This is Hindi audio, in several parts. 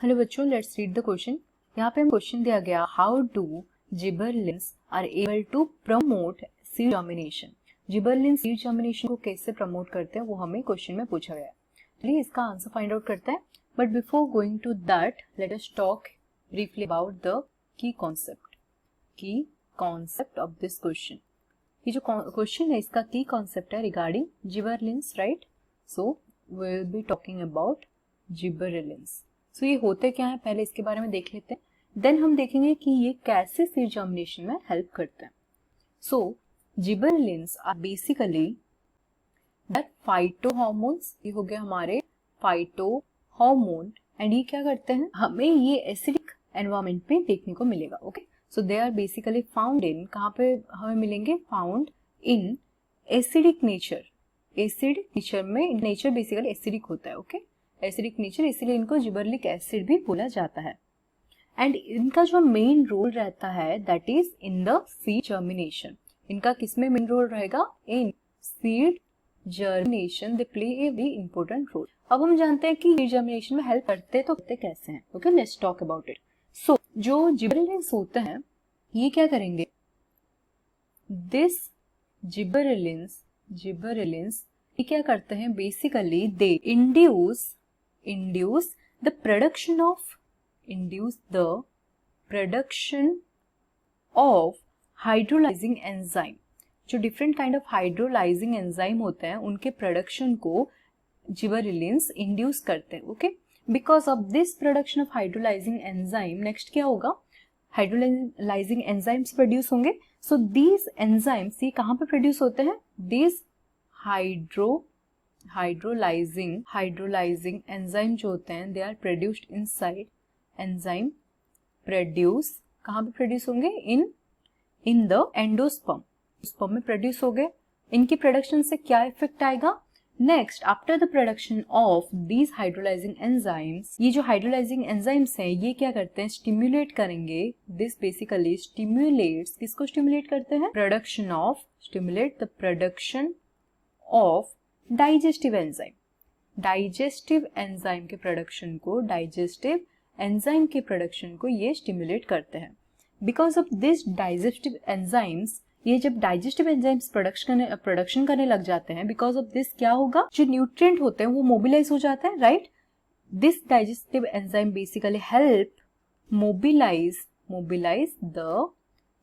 हेलो बच्चों, लेट्स रीड द क्वेश्चन। यहाँ पे हम क्वेश्चन दिया गया, how do gibberellins are able to promote seed germination. Gibberellins seed germination को कैसे प्रमोट करते हैं वो हमें क्वेश्चन में पूछा गया है। चलिए इसका आंसर फाइंड आउट करते हैं, but before going to that let us talk briefly about the key concept of this question. ये जो क्वेश्चन है इसका की कॉन्सेप्ट है regarding gibberellins, right? So we will be talking about gibberellins. So ये होते क्या है पहले इसके बारे में देख लेते हैं, देन हम देखेंगे कि ये कैसे सीड जर्मिनेशन में हेल्प करते हैं। So gibberellins are basically that phytohormones, ये हो गया हमारे फाइटो हार्मोन, एंड ये क्या करते हैं, हमें ये एसिडिक एनवायरमेंट पे देखने को मिलेगा। Okay, so they are basically found in, कहाँ पे हमें मिलेंगे, found in acidic nature. Acidic nature में, नेचर बेसिकली एसिडिक होता है। ओके, एसिडिक नेचर, इसीलिए इनको जिबरलिक एसिड भी बोला जाता है। एंड इनका जो मेन रोल रहता है that is in the seed germination. इनका किसमें मेन रोल रहेगा? In seed germination they play a very important role. अब हम जानते हैं कि सीड जर्मिनेशन में हेल्प करते तो करते कैसे हैं। Okay, let's talk about it. So जो जिबरलिंस होते हैं ये क्या करेंगे, दिस जिबरलिंस ये क्या करते हैं, basically they induce the production of hydrolyzing enzyme। जो different kind of hydrolysing enzyme होते हैं उनके प्रोडक्शन को जिबरलिंस इंड्यूस करते हैं। Okay, because of this production of hydrolysing enzyme, next क्या होगा, हाइड्रोलाइजिंग एंजाइम्स प्रोड्यूस होंगे। सो दीज एंजाइम्स ये कहाँ पे प्रोड्यूस होते हैं, दीज हाइड्रोलाइजिंग एंजाइम जो होते हैं they are produced inside, enzyme produce कहाँ पे प्रोड्यूस होंगे, इन द एंडोस्पर्म में प्रोड्यूस हो गए। इनकी प्रोडक्शन से क्या इफेक्ट आएगा, next after the production of these hydrolysing enzymes, ये जो हाइड्रोलाइजिंग एंजाइम्स हैं ये क्या करते हैं, स्टिम्युलेट करेंगे। दिस बेसिकली स्टिम्युलेट्स, किसको स्टिम्युलेट करते हैं, stimulate the production of digestive enzyme. Digestive enzyme के प्रोडक्शन को ये स्टिम्युलेट करते हैं। Because of this digestive enzymes, ये जब डाइजेस्टिव एंजाइम्स प्रोडक्शन करने लग जाते हैं, बिकॉज ऑफ दिस क्या होगा, जो न्यूट्रिएंट होते हैं वो मोबिलाइज हो जाते हैं, right? This digestive enzyme basically help mobilise the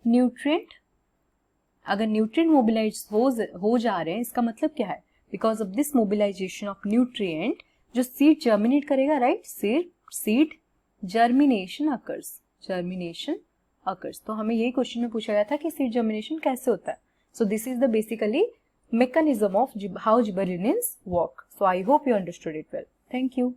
nutrient. अगर न्यूट्रिएंट मोबिलाइज हो जा रहे हैं इसका मतलब क्या है, because of this mobilisation of nutrient जो सीड जर्मिनेट करेगा, राइट? Seed germination occurs. तो हमें यही क्वेश्चन में पूछा गया था कि सीड जर्मिनेशन कैसे होता है। So this is the basically mechanism of how gibberellins work. So I hope you understood it well. Thank you.